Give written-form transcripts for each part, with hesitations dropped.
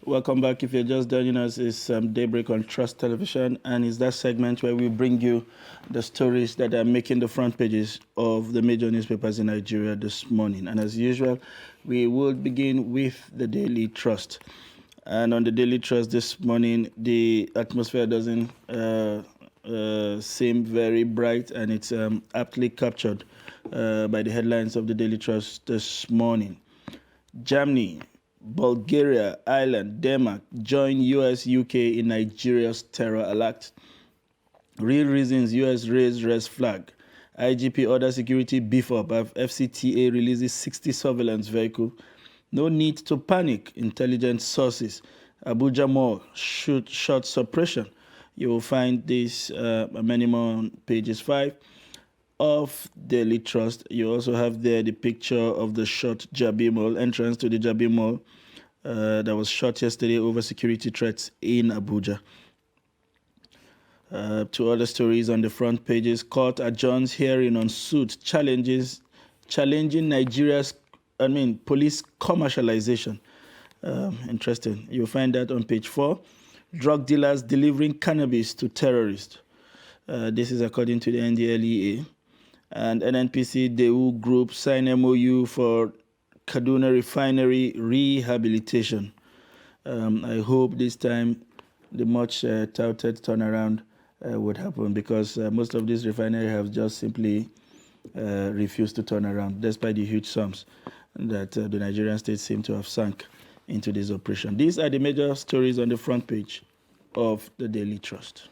Welcome back. If you're just joining us, it's Daybreak on Trust Television, and it's that segment where we bring you the stories that are making the front pages of the major newspapers in Nigeria this morning. And as usual, we will begin with the Daily Trust. And on the Daily Trust this morning, the atmosphere doesn't seem very bright, and it's aptly captured by the headlines of the Daily Trust this morning. Germany, Bulgaria, Ireland, Denmark join US, UK in Nigeria's terror alert. Real reasons US raise red flag. IGP order security beef up as FCTA releases 60 surveillance vehicle. No need to panic, intelligence sources. Abuja Mall short suppression. You will find this many more on pages 5 of Daily Trust. You also have there the picture of the shot Jabi Mall, entrance to the Jabi Mall that was shot yesterday over security threats in Abuja. Two other stories on the front pages. Court adjourns hearing on suit challenging Nigeria's police commercialization. Interesting. You'll find that on page 4. Drug dealers delivering cannabis to terrorists. This is according to the NDLEA. And NNPC Daewoo Group sign MOU for Kaduna Refinery rehabilitation. I hope this time the much touted turnaround would happen, because most of these refineries have just simply refused to turn around, despite the huge sums that the Nigerian state seem to have sunk into this operation. These are the major stories on the front page of the Daily Trust.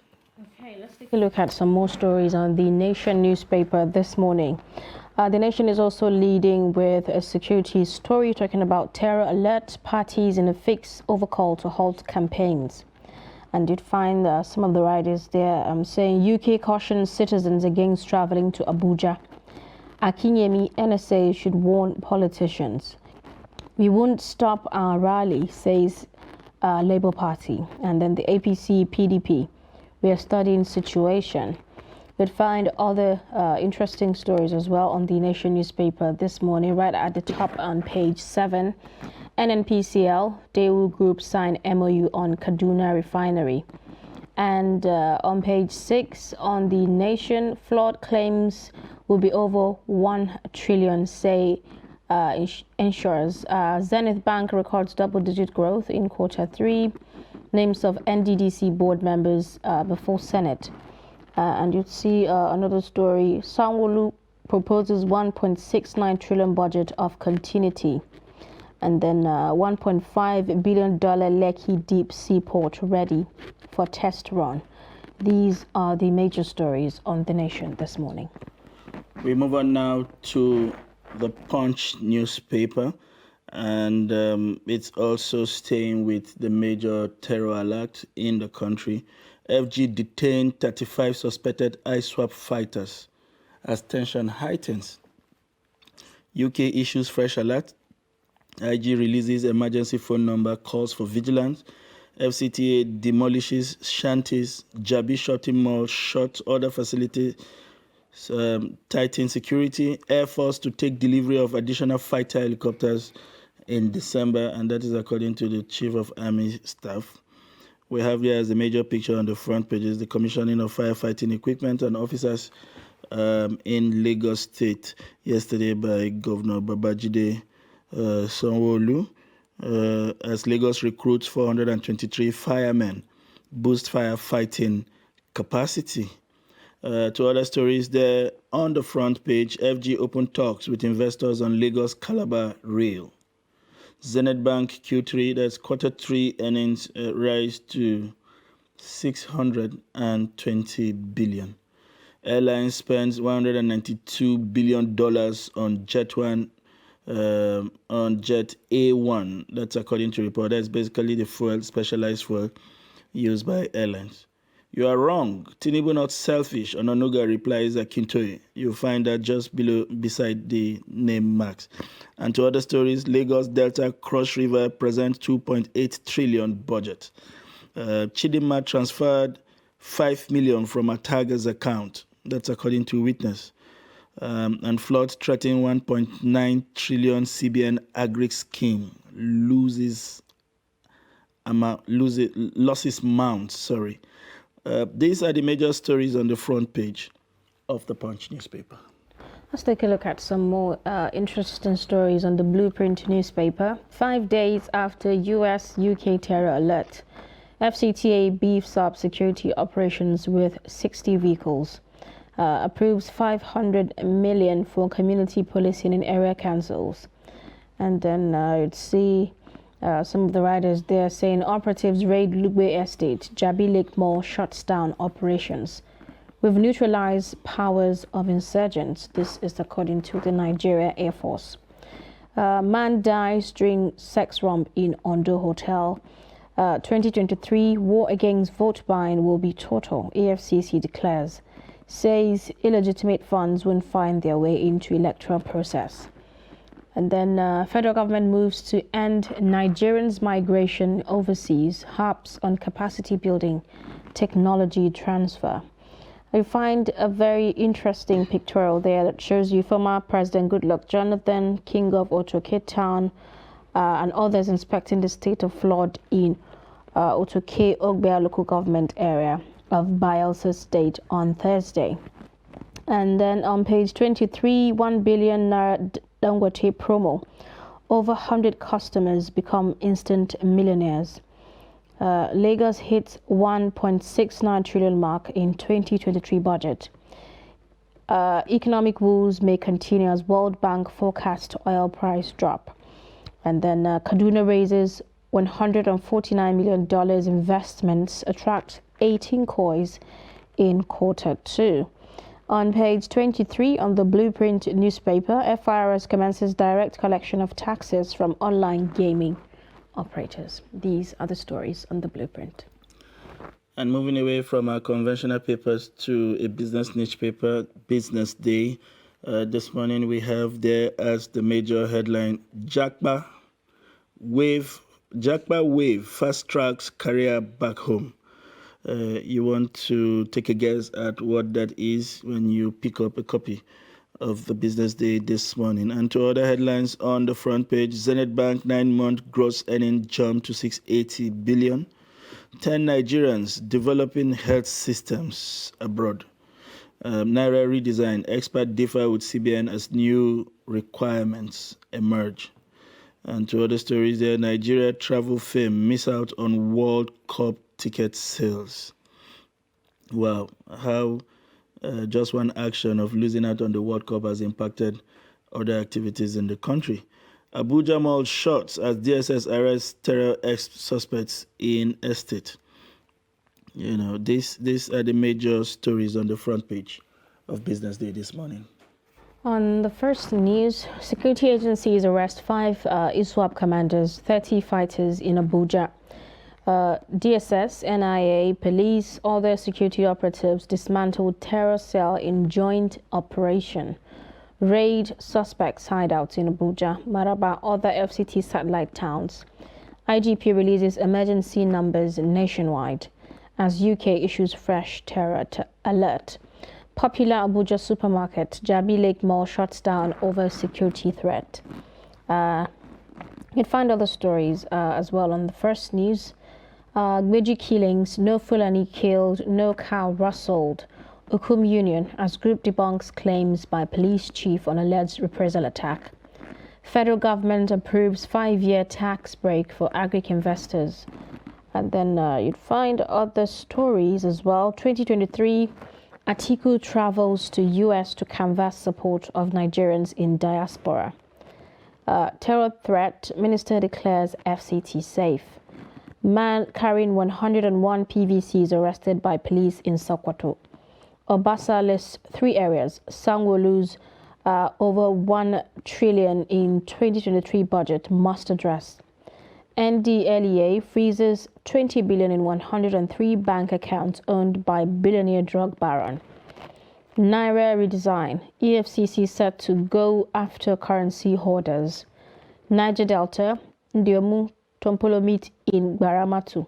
Okay, let's take a look at some more stories on the Nation newspaper this morning. The Nation is also leading with a security story talking about terror alert, parties in a fix over call to halt campaigns. And you'd find some of the riders there saying UK cautions citizens against traveling to Abuja. Akinyemi, NSA should warn politicians. We won't stop our rally, says Labour Party. And then the APC, PDP. We are studying situation. You'd find other interesting stories as well on the Nation newspaper this morning, right at the top on page 7. NNPCL, Daewoo Group sign MOU on Kaduna Refinery. And on page 6 on the Nation, flawed claims will be over 1 trillion, say insurers. Zenith Bank records double-digit growth in Q3. Names of NDDC board members before Senate. And you'd see another story. Sanwo-Olu proposes 1.69 trillion budget of continuity. And then $1.5 billion Lekki deep seaport ready for test run. These are the major stories on The Nation this morning. We move on now to the Punch newspaper. And it's also staying with the major terror alert in the country. FG detained 35 suspected ISWAP fighters as tension heightens. UK issues fresh alert. IG releases emergency phone number, calls for vigilance. FCTA demolishes shanties. Jabi shopping mall shut other facilities. Tighten security. Air Force to take delivery of additional fighter helicopters in December, and that is according to the Chief of Army Staff. We have here as a major picture on the front pages the commissioning of firefighting equipment and officers in Lagos State yesterday by Governor Babajide Sanwo-Olu as Lagos recruits 423 firemen, boost firefighting capacity. Two other stories there on the front page. FG open talks with investors on Lagos Calabar Rail. Zenith Bank Q3, that's Q3 earnings rise to 620 billion. Airline spends $192 billion on Jet A1. That's according to report. That's basically the fuel, specialized fuel used by airlines. You are wrong. Tinubu not selfish. Ononuga replies Akintoye. You'll find that just below, beside the name marks. And to other stories, Lagos Delta Cross River presents 2.8 trillion budget. Chidinma transferred 5 million from Ataga's account. That's according to witness. And flood threatening 1.9 trillion CBN agri scheme loses losses mount. Sorry. These are the major stories on the front page of the Punch newspaper. Let's take a look at some more interesting stories on the Blueprint newspaper. 5 days after US-UK terror alert, FCTA beefs up security operations with 60 vehicles. Approves 500 million for community policing in area councils. And then you'd see some of the riders there saying operatives raid Lugbe Estate, Jabi Lake Mall shuts down operations. We've neutralized powers of insurgents. This is according to the Nigeria Air Force. Man dies during sex romp in Ondo Hotel. 2023 war against vote buying will be total, AFCC declares. Says illegitimate funds won't find their way into electoral process. And then federal government moves to end Nigerians' migration overseas, harps on capacity building, technology transfer. I find a very interesting pictorial there that shows you former President Goodluck Jonathan, King of Otoke Town, and others inspecting the state of flood in Otoke Ogbea local government area of Bayelsa State on Thursday. And then on page 23, 1 billion naira Dangote promo. Over 100 customers become instant millionaires. Lagos hits 1.69 trillion mark in 2023 budget. Economic woes may continue as World Bank forecast oil price drop. And then Kaduna raises $149 million investments attract 18 coins in Q2. On page 23 on the Blueprint newspaper, FIRS commences direct collection of taxes from online gaming operators. These are the stories on the Blueprint. And moving away from our conventional papers to a business niche paper, Business Day. This morning we have there as the major headline, Japa Wave fast tracks career back home. You want to take a guess at what that is when you pick up a copy of the Business Day this morning. And to other headlines on the front page, Zenith Bank 9-month gross earning jump to 680 billion. 10 Nigerians developing health systems abroad. Naira redesign, expert differ with CBN as new requirements emerge. And to other stories there, Nigeria travel fame miss out on World Cup ticket sales. Wow, how just one action of losing out on the World Cup has impacted other activities in the country. Abuja Mall shuts as DSS arrests terror suspects in estate. You know, these are the major stories on the front page of Business Day this morning. On the first news, security agencies arrest 5 ISWAP commanders, 30 fighters in Abuja. DSS, NIA, police, other security operatives dismantled terror cell in joint operation. Raid suspects hideouts in Abuja, Maraba, other FCT satellite towns. IGP releases emergency numbers nationwide as UK issues fresh terror alert. Popular Abuja supermarket, Jabi Lake Mall shuts down over security threat. You can find other stories as well on the first news. Gbeji killings, no Fulani killed, no cow rustled. Ukum Union as group debunks claims by police chief on alleged reprisal attack. Federal government approves 5-year tax break for agric investors. And then you'd find other stories as well. 2023, Atiku travels to US to canvass support of Nigerians in diaspora. Terror threat, minister declares FCT safe. Man carrying 101 PVCs arrested by police in Sokoto. Obasa lists 3 areas. Sanwo-Olu's over 1 trillion in 2023 budget must address. NDLEA freezes 20 billion in 103 bank accounts owned by billionaire drug baron. Naira redesign. EFCC set to go after currency hoarders. Niger Delta. Ndiomu Tompolo meet in Baramatu.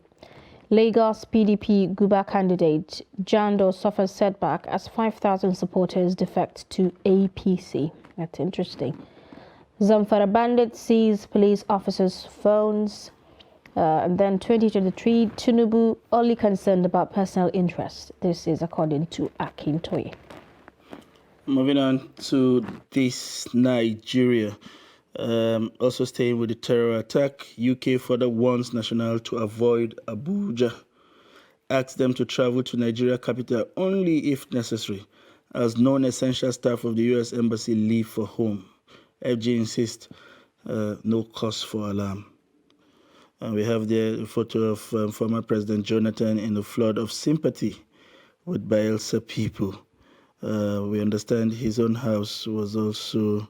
Lagos PDP Guba candidate Jando suffers setback as 5,000 supporters defect to APC. That's interesting. Zamfara bandit seize police officers' phones. And then 2023, Tinubu only concerned about personal interest. This is according to Akintoye. Moving on to this Nigeria. Also staying with the terror attack, UK further warns nationals to avoid Abuja. Asks them to travel to Nigeria capital only if necessary, as non-essential staff of the US Embassy leave for home. FG insists no cause for alarm. And we have there a photo of former President Jonathan in a flood of sympathy with Bayelsa people. We understand his own house was also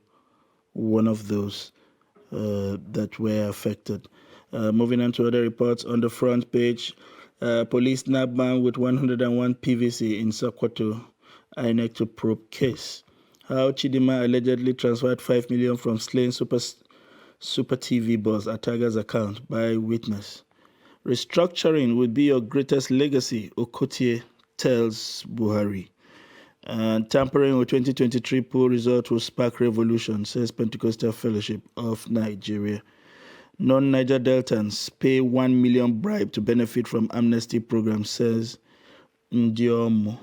one of those that were affected. Moving on to other reports on the front page, police nab man with 101 PVC in Sokoto, INEC to probe case. How Chidima allegedly transferred 5 million from slain Super TV boss Ataga's account by witness. Restructuring would be your greatest legacy, Okotie tells Buhari. And tampering with 2023 poll result will spark revolution, says Pentecostal Fellowship of Nigeria. Non-Niger Deltans pay 1 million bribe to benefit from amnesty program, says Ndiomo.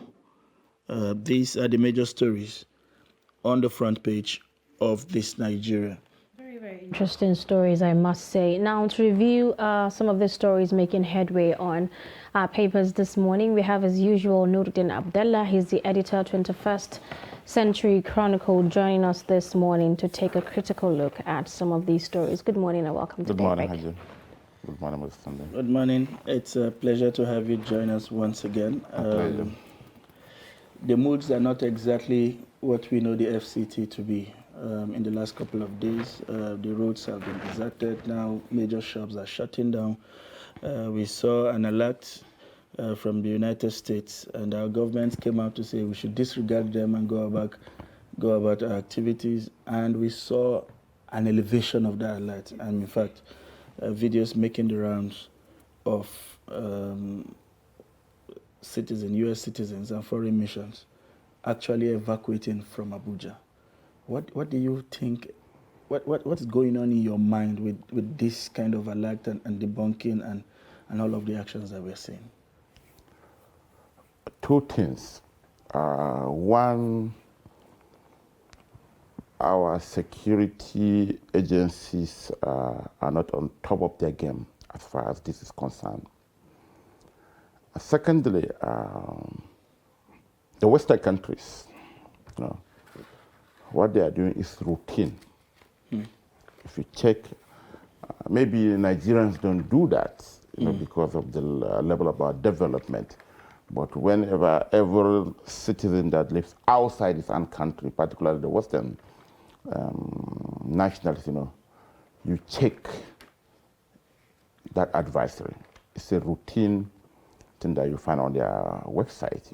These are the major stories on the front page of this Nigeria. Very interesting stories, I must say. Now, to review some of the stories making headway on our papers this morning, we have, as usual, Nuruddin Abdullah. He's the editor, 21st Century Chronicle, joining us this morning to take a critical look at some of these stories. Good morning and welcome to Daybreak. Good morning, Haji. Good morning, Mr. Sunday. Good morning. It's a pleasure to have you join us once again. The moods are not exactly what we know the FCT to be. In the last couple of days, the roads have been deserted. Now major shops are shutting down. We saw an alert from the United States, and our government came out to say we should disregard them and go about our activities. And we saw an elevation of that alert, and in fact, videos making the rounds of citizens, U.S. citizens and foreign missions actually evacuating from Abuja. What do you think? What's going on in your mind with this kind of alert and debunking and all of the actions that we're seeing? Two things. One, our security agencies are not on top of their game as far as this is concerned. Secondly, the Western countries, what they are doing is routine. If you check, maybe Nigerians don't do that, because of the level of our development. But whenever every citizen that lives outside his own country, particularly the Western nationals, you check that advisory. It's a routine thing that you find on their website,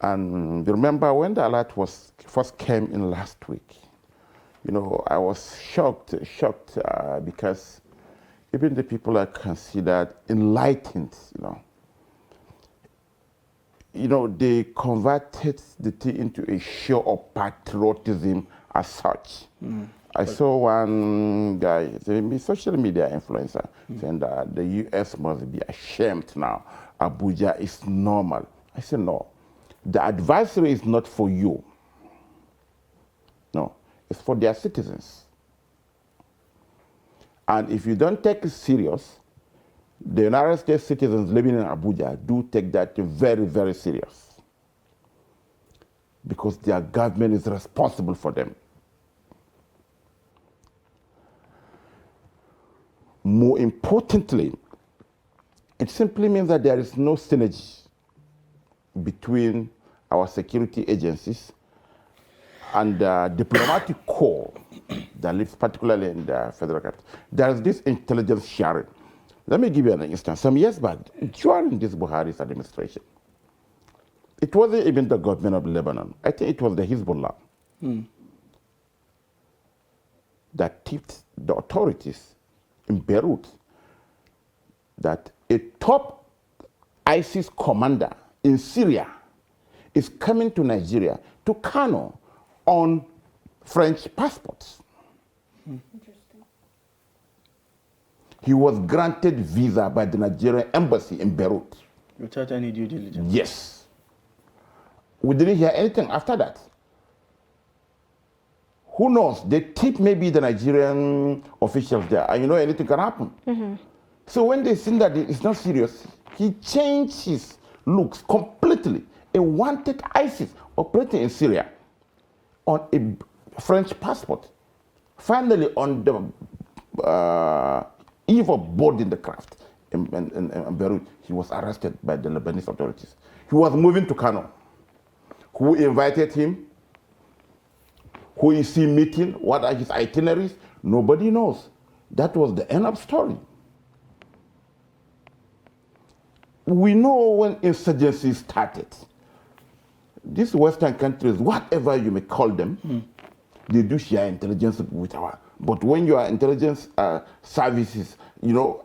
And remember when the alert first came in last week, I was shocked because even the people are considered enlightened, they converted the thing into a show of patriotism as such. I saw one guy, a social media influencer, saying that the U.S. must be ashamed now. Abuja is normal. I said, no. The advisory is not for you. No, it's for their citizens. And if you don't take it serious, the United States citizens living in Abuja do take that very, very serious. Because their government is responsible for them. More importantly, it simply means that there is no synergy between our security agencies and the diplomatic corps that lives particularly in the federal capital. There is this intelligence sharing. Let me give you an instance. Some years back, during this Buhari's administration, it wasn't even the government of Lebanon. I think it was the Hezbollah that tipped the authorities in Beirut that a top ISIS commander in Syria is coming to Nigeria, to Kano, on French passports. Interesting. He was granted visa by the Nigerian embassy in Beirut. Without any due diligence? Yes. We didn't hear anything after that. Who knows? They tip maybe the Nigerian officials there, and anything can happen. So when they see that it's not serious, he changed his looks completely. He wanted ISIS operating in Syria on a French passport. Finally, on the eve of boarding the craft in Beirut, he was arrested by the Lebanese authorities. He was moving to Kano. Who invited him? Who is he meeting? What are his itineraries? Nobody knows. That was the end of story. We know when insurgency started, these Western countries, whatever you may call them, they do share intelligence with our. But when your intelligence services,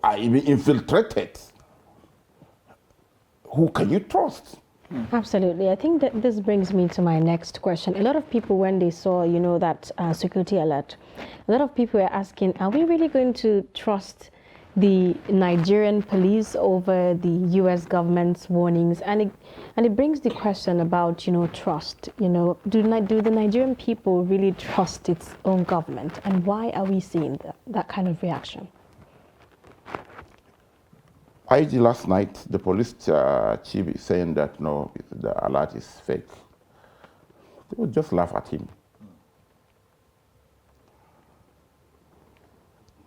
are even infiltrated, who can you trust? Absolutely. I think that this brings me to my next question. A lot of people, when they saw, that security alert, a lot of people were asking, are we really going to trust the Nigerian police over the U.S. government's warnings? And it brings the question about, trust. Do the Nigerian people really trust its own government? And why are we seeing that kind of reaction? IG last night, the police chief is saying that no, the alert is fake. They would just laugh at him.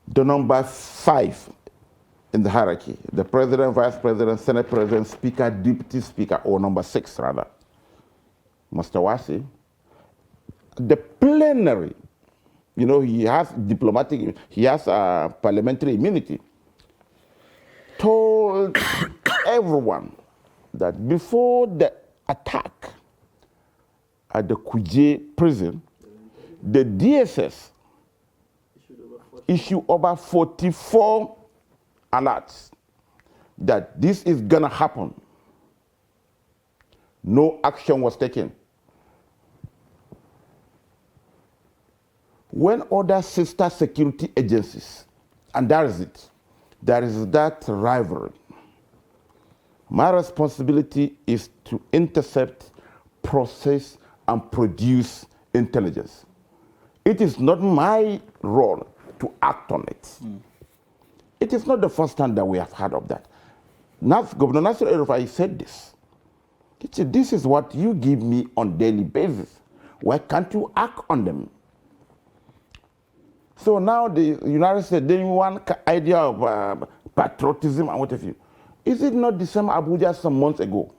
The number 5 in the hierarchy, the president, vice president, senate president, speaker, deputy speaker, or number 6 rather, Mr. Wasi, the plenary, he has parliamentary immunity, told everyone that before the attack at the Kuje prison, the DSS issued over 44 alerts that this is gonna happen. No action was taken. When other sister security agencies, and there is that rivalry. My responsibility is to intercept, process, and produce intelligence. It is not my role to act on it. It is not the first time that we have heard of that. Now, Governor Nasir El-Rufai said this. He said, this is what you give me on a daily basis. Why can't you act on them? So now the United States, they want idea of patriotism and what have you. Is it not the same Abuja some months ago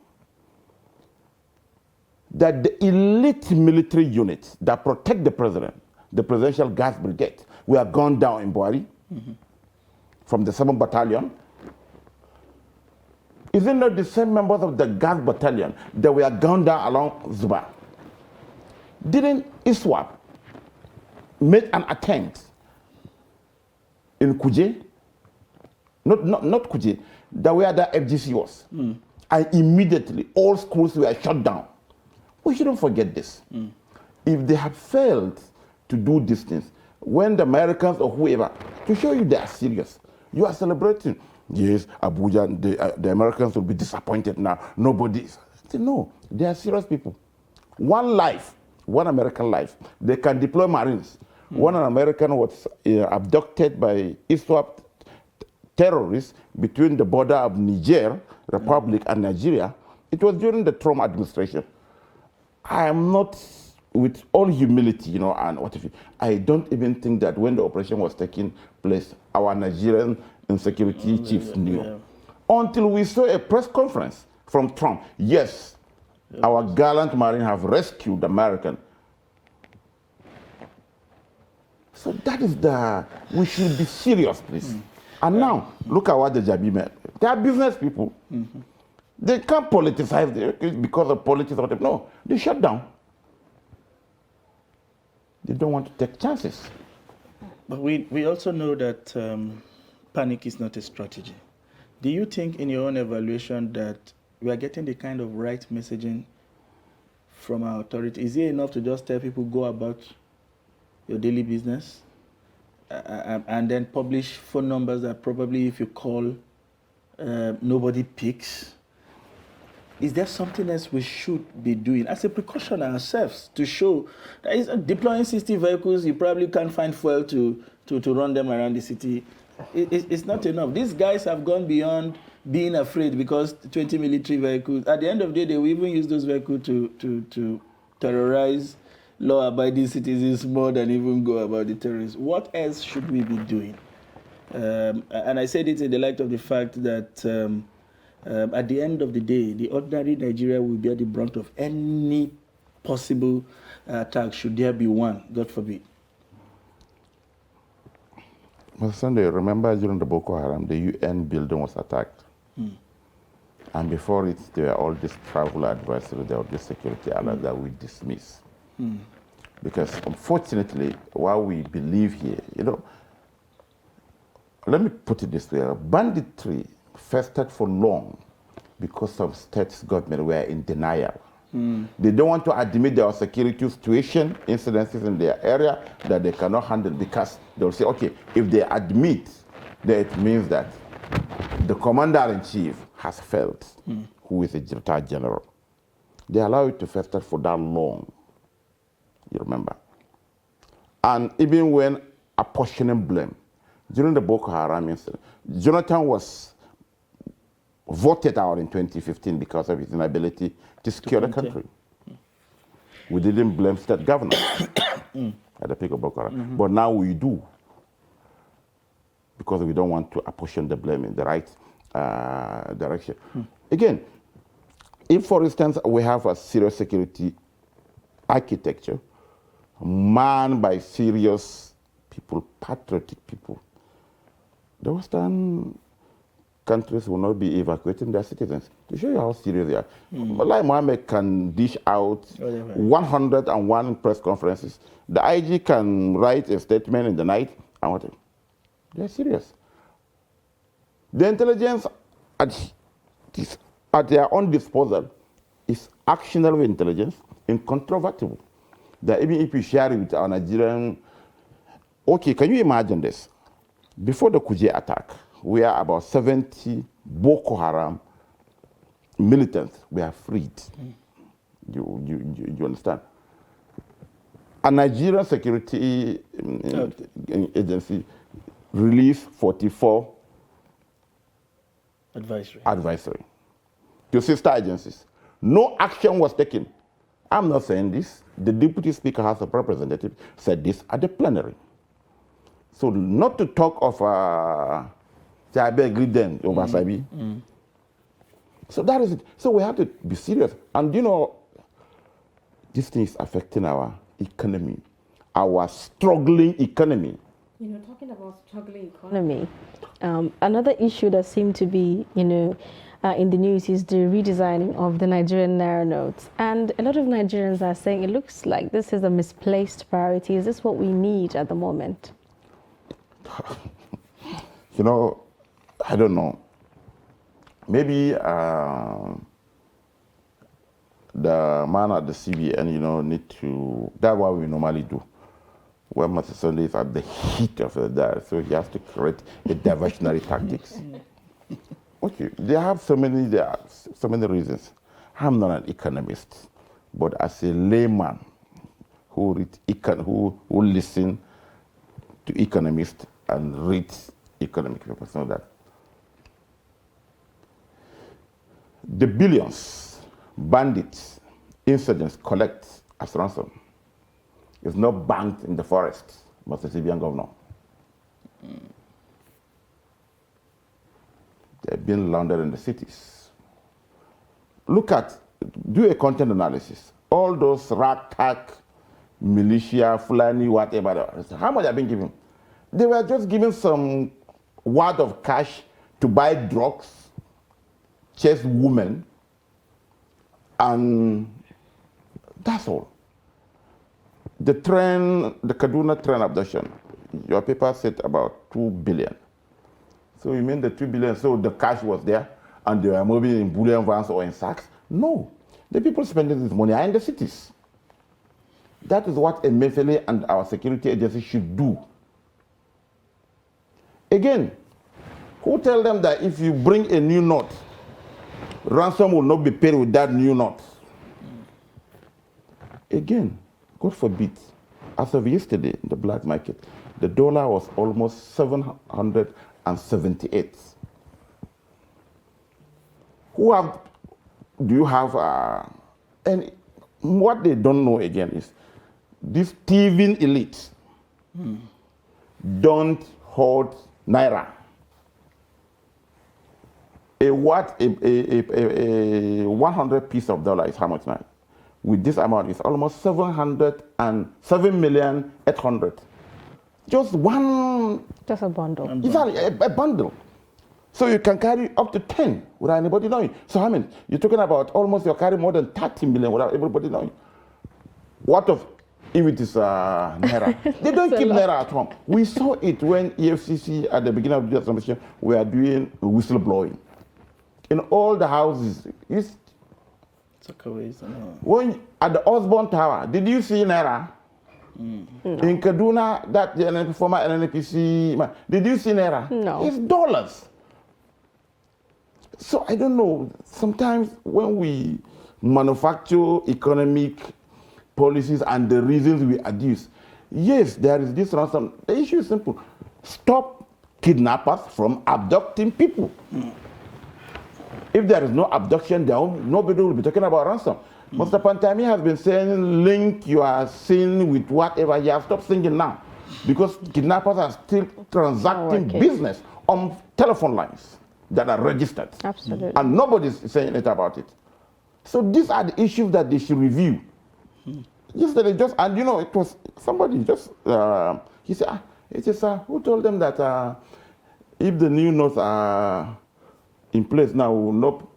that the elite military units that protect the president, the Presidential Guard Brigade, were gone down in Buhari from the 7th Battalion? Is it not the same members of the Guard Battalion that were gone down along Zuba? Didn't ISWAP make an attempt in Kuje? Not Kuje, that where the FGC was. And immediately all schools were shut down. We shouldn't forget this. If they have failed to do these things, when the Americans or whoever, to show you they are serious, you are celebrating. Yes, Abuja, the Americans will be disappointed now. Nobody. No, they are serious people. One life, one American life. They can deploy Marines. One American was abducted by ISWAP terrorists between the border of Niger Republic and Nigeria. It was during the Trump administration. I am not, with all humility, and what if I don't even think that when the operation was taking place, our Nigerian insecurity chiefs knew. Until we saw a press conference from Trump. Yes, our gallant Marine have rescued the American. So that is we should be serious, please. And now, look at what the Jabi men, they are business people. They can't politicize it because of politics. No, they shut down. They don't want to take chances. But we also know that panic is not a strategy. Do you think in your own evaluation that we are getting the kind of right messaging from our authority? Is it enough to just tell people go about your daily business? and then publish phone numbers that probably if you call, nobody picks. Is there something else we should be doing as a precaution ourselves to show that is deploying 60 vehicles, you probably can't find fuel to run them around the city? It's not enough. These guys have gone beyond being afraid because 20 military vehicles, at the end of the day, they will even use those vehicles to terrorize law-abiding citizens more than even go about the terrorists. What else should we be doing? And I said it in the light of the fact that at the end of the day, the ordinary Nigeria will bear the brunt of any possible attack, should there be one, God forbid. Mr. Sunday, remember during the Boko Haram, the UN building was attacked. And before it, there were all these travel advisory, there were this security alert that we dismiss. Because unfortunately, while we believe here, let me put it this way, banditry festered for long because some states government were in denial. They don't want to admit there are security situation, incidences in their area that they cannot handle, because they'll say, okay, if they admit, then it means that the commander-in-chief has failed, who is a retired general. They allow it to fester for that long, you remember. And even when apportioning blame, during the Boko Haram incident, Jonathan was voted out in 2015 because of his inability to secure the country. We didn't blame state governors at the peak of Boko Haram, but now we do, because we don't want to apportion the blame in the right direction. Again, if, for instance, we have a serious security architecture manned by serious people, patriotic people, the Western countries will not be evacuating their citizens. To show you how serious they are. Like Mohammed can dish out 101 press conferences. The IG can write a statement in the night, and what? They're serious. The intelligence at their own disposal is actionable intelligence, incontrovertible. That even if you share it with our Nigerian, okay, can you imagine this? Before the Kuje attack, we are about 70 Boko Haram militants were freed. You understand? A Nigerian security agency released 44 advisory to sister agencies. No action was taken. I'm not saying this. The Deputy Speaker, House of Representatives, said this at the plenary. So not to talk of DAYBREAK then over Sabi. So that is it. So we have to be serious. And this thing is affecting our economy, our struggling economy. Talking about struggling economy, another issue that seemed to be, in the news is the redesigning of the Nigerian naira notes. And a lot of Nigerians are saying it looks like this is a misplaced priority. Is this what we need at the moment? I don't know. Maybe the man at the CBN, need to, that's what we normally do. When Mr. Sunday is at the heat of the day, so he has to create a diversionary tactics. Okay, there are so many reasons. I'm not an economist, but as a layman who listen to economists and read economic papers, know that the billions bandits, insurgents collect as ransom is not banked in the forest, Mr. CBN governor. They're being laundered in the cities. Do a content analysis. All those ragtag, militia, Fulani, whatever, how much have been given? They were just given some wad of cash to buy drugs, chase women, and that's all. The Kaduna train abduction, your paper said about 2 billion. So you mean the 2 billion, so the cash was there and they were moving in bullion vans or in sacks? No. The people spending this money are in the cities. That is what Emefiele and our security agency should do. Again, who tell them that if you bring a new note, ransom will not be paid with that new note? Again, God forbid, as of yesterday in the black market, the dollar was almost 778. Do you have, and what they don't know again is, this thieving elite don't hold naira. A 100 piece of dollar is how much now? With this amount, it's almost 707,800,000. Just one. Just a bundle. It's a bundle. So you can carry up to 10 without anybody knowing. So I mean, you're talking about almost you carry more than 30 million without everybody knowing. What of if it is naira? They don't keep naira at home. We saw it when EFCC at the beginning of the transformation were doing whistleblowing. In all the houses, when at the Osborne Tower, did you see naira? In Kaduna, that the former NNPC, did you see naira? No. It's dollars. So I don't know, sometimes when we manufacture economic policies and the reasons we adduce, yes, there is this ransom. The issue is simple. Stop kidnappers from abducting people. If there is no abduction, nobody will be talking about ransom. Mr. Pantami has been saying, link your sin with whatever you have. Stop singing now. Because kidnappers are still transacting business on telephone lines that are registered. Absolutely. And nobody's saying anything about it. So these are the issues that they should review. Yesterday, and you know, it was somebody just, he said, who told them that if the new notes are in place now,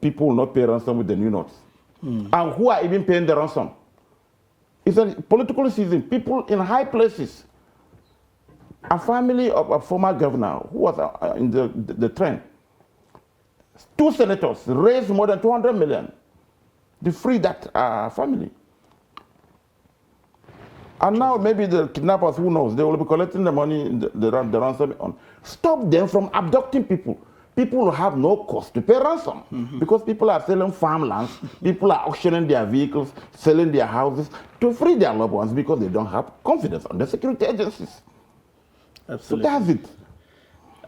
people will not pay ransom with the new notes. And who are even paying the ransom? It's a political season. People in high places. A family of a former governor who was in the trend. 2 senators raised more than 200 million to free that family. And now maybe the kidnappers, who knows, they will be collecting the money, the ransom on. Stop them from abducting people. People have no cost to pay ransom because people are selling farmlands, people are auctioning their vehicles, selling their houses to free their loved ones because they don't have confidence on the security agencies. Absolutely. So that's it.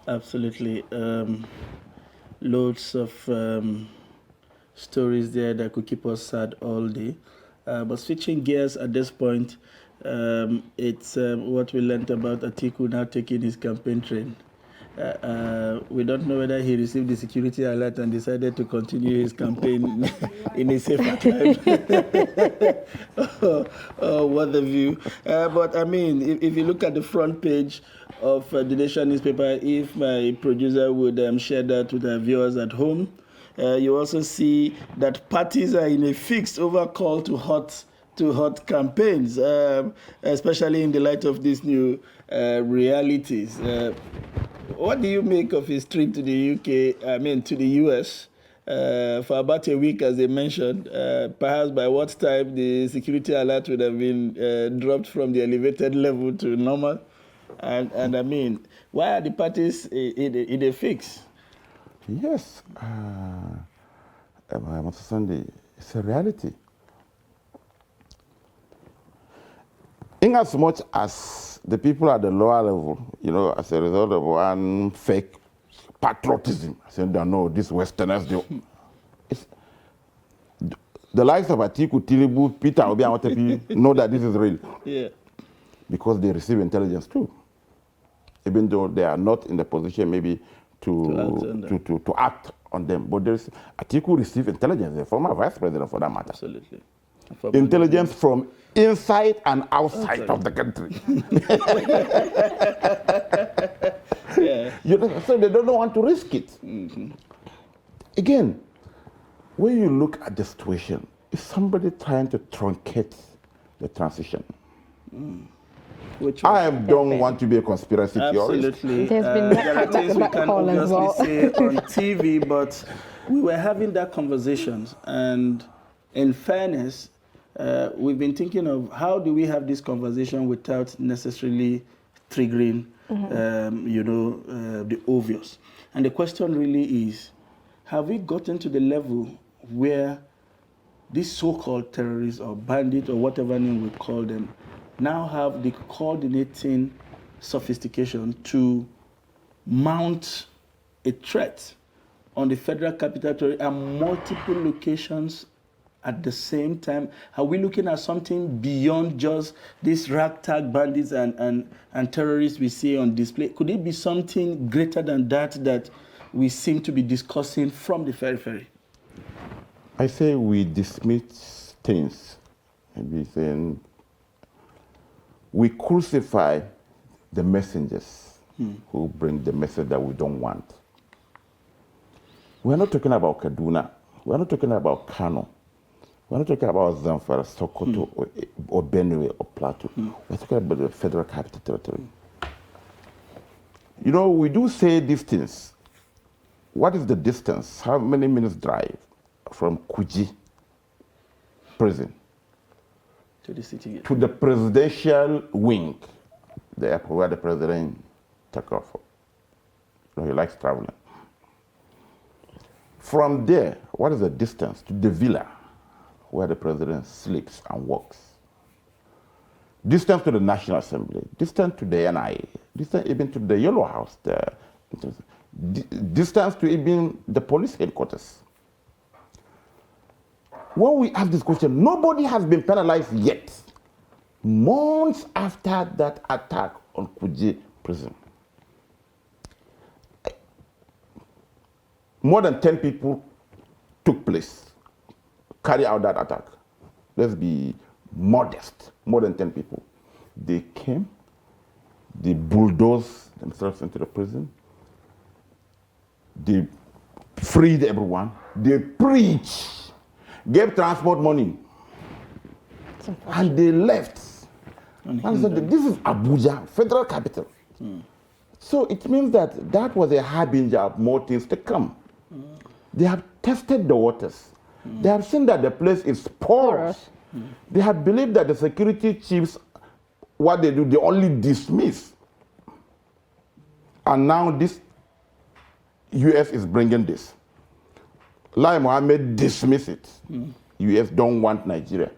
Absolutely. Loads of stories there that could keep us sad all day. But switching gears at this point, it's what we learned about Atiku now taking his campaign train. We don't know whether he received the security alert and decided to continue his campaign in a safer time. What the view. But I mean, if you look at the front page of the Nation newspaper, if my producer would share that with our viewers at home, you also see that parties are in a fix over call to hot campaigns, especially in the light of these new realities. What do you make of his trip to the UK, to the US, for about a week, as they mentioned? Perhaps by what time the security alert would have been dropped from the elevated level to normal? And I mean, why are the parties in a fix? Yes, Mr. Sunday, it's a reality. In as much as the people at the lower level, you know, as a result of one fake patriotism, saying that no, these Westerners do. The likes of Atiku, Tinubu, Peter Obi, and Otepi know that this is real. Yeah. Because they receive intelligence too. Even though they are not in the position maybe to act on them. But Atiku received intelligence, the former vice president for that matter. Absolutely. Intelligence from inside and outside of the country. Yeah. So they don't want to risk it. Again, when you look at the situation, is somebody trying to truncate the transition? I don't want to be a conspiracy theorist. Absolutely. There's been there are things we can call as obviously well. say on TV, but we were having that conversation, and in fairness, we've been thinking of how do we have this conversation without necessarily triggering, the obvious. And the question really is, have we gotten to the level where these so-called terrorists or bandits or whatever name we call them now have the coordinating sophistication to mount a threat on the Federal Capital Territory and multiple locations at the same time? Are we looking at something beyond just these ragtag bandits and terrorists we see on display? Could it be something greater than that we seem to be discussing from the periphery? I say we dismiss things, maybe saying we crucify the messengers who bring the message that we don't want. We're not talking about Kaduna. We're not talking about Kano. We're not talking about Zamfara, Sokoto, or Benue, or Plateau. We're talking about the Federal Capital Territory. You know, we do say these things. What is the distance? How many minutes drive from Kuji prison To the city. to the presidential wing, the airport where the president took off? You know, he likes traveling. From there, what is the distance to the villa where the president sleeps and works? Distance to the National Assembly, distance to the NIA, distance even to the Yellow House, distance to even the police headquarters. When we ask this question, nobody has been penalized yet. Months after that attack on Kuje prison, more than 10 people took place, carry out that attack. Let's be modest. More than 10 people. They came, they bulldozed themselves into the prison, they freed everyone, they preached, gave transport money, and they left. And said, this is Abuja, federal capital. So it means that that was a harbinger of more things to come. They have tested the waters. They have seen that the place is porous. They have believed that the security chiefs, what they do, they only dismiss. And now this US is bringing this. Lai Mohammed dismiss it. US don't want Nigeria.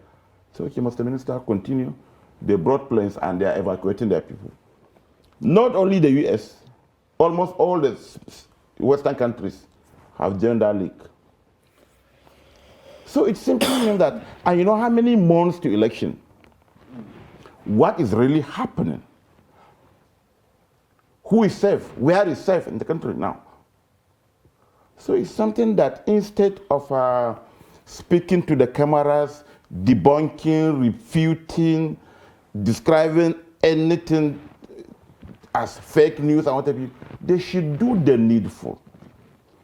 So okay, must the minister continue? They brought planes and they are evacuating their people. Not only the US, almost all the Western countries have joined that league. So it simply means that, and you know how many months to election? What is really happening? Who is safe? Where is safe in the country now? So it's something that instead of speaking to the cameras, debunking, refuting, describing anything as fake news and whatever, they should do the needful.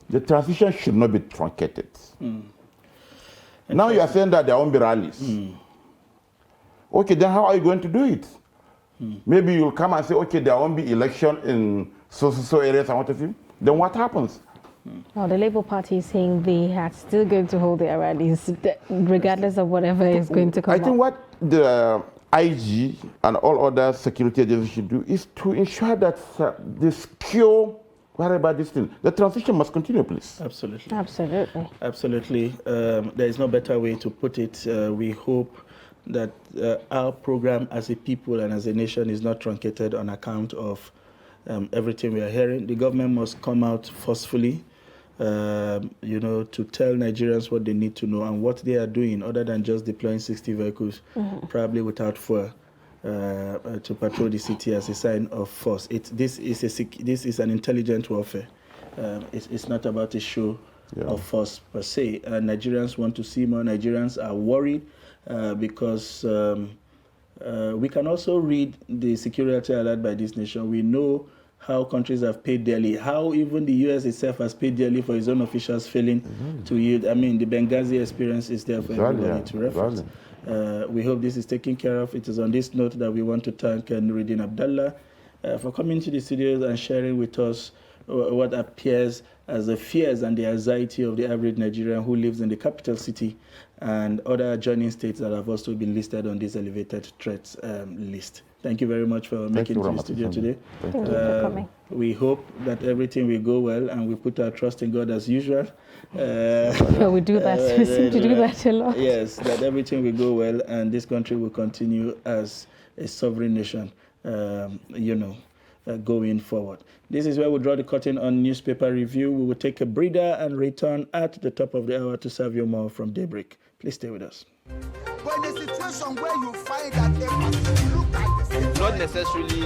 The transition should not be truncated. Now you are saying that there won't be rallies. Okay, then how are you going to do it? Maybe you'll come and say, okay, there won't be election in so areas and whatever. Then what happens? Well, the Labour Party is saying they are still going to hold their rallies, regardless of whatever is going to come I think up. what the IG and all other security agencies should do is to ensure that they secure whatever this thing. The transition must continue, please. Absolutely. Absolutely. Absolutely. There is no better way to put it. We hope that our program as a people and as a nation is not truncated on account of everything we are hearing. The government must come out forcefully, to tell Nigerians what they need to know and what they are doing, other than just deploying 60 vehicles, probably without fuel, to patrol the city as a sign of force. This is an intelligent warfare. It's not about a show of force per se. Nigerians want to see more. Nigerians are worried because we can also read the security alert by this nation. We know how countries have paid dearly, how even the US itself has paid dearly for its own officials failing to yield. I mean, the Benghazi experience is there for everybody to reference. We hope this is taken care of. It is on this note that we want to thank Nuruddin Abdullah for coming to the studios and sharing with us what appears as the fears and the anxiety of the average Nigerian who lives in the capital city and other adjoining states that have also been listed on this elevated threats list. Thank you very much for making it to the studio today. Thank you for coming. We hope that everything will go well, and we put our trust in God as usual. We do that. We seem to do that a lot. Yes, that everything will go well, and this country will continue as a sovereign nation, going forward. This is where we draw the curtain on newspaper review. We will take a breather and return at the top of the hour to serve you more from Daybreak. Please stay with us. But in a situation where you find that a person look at the same, not necessarily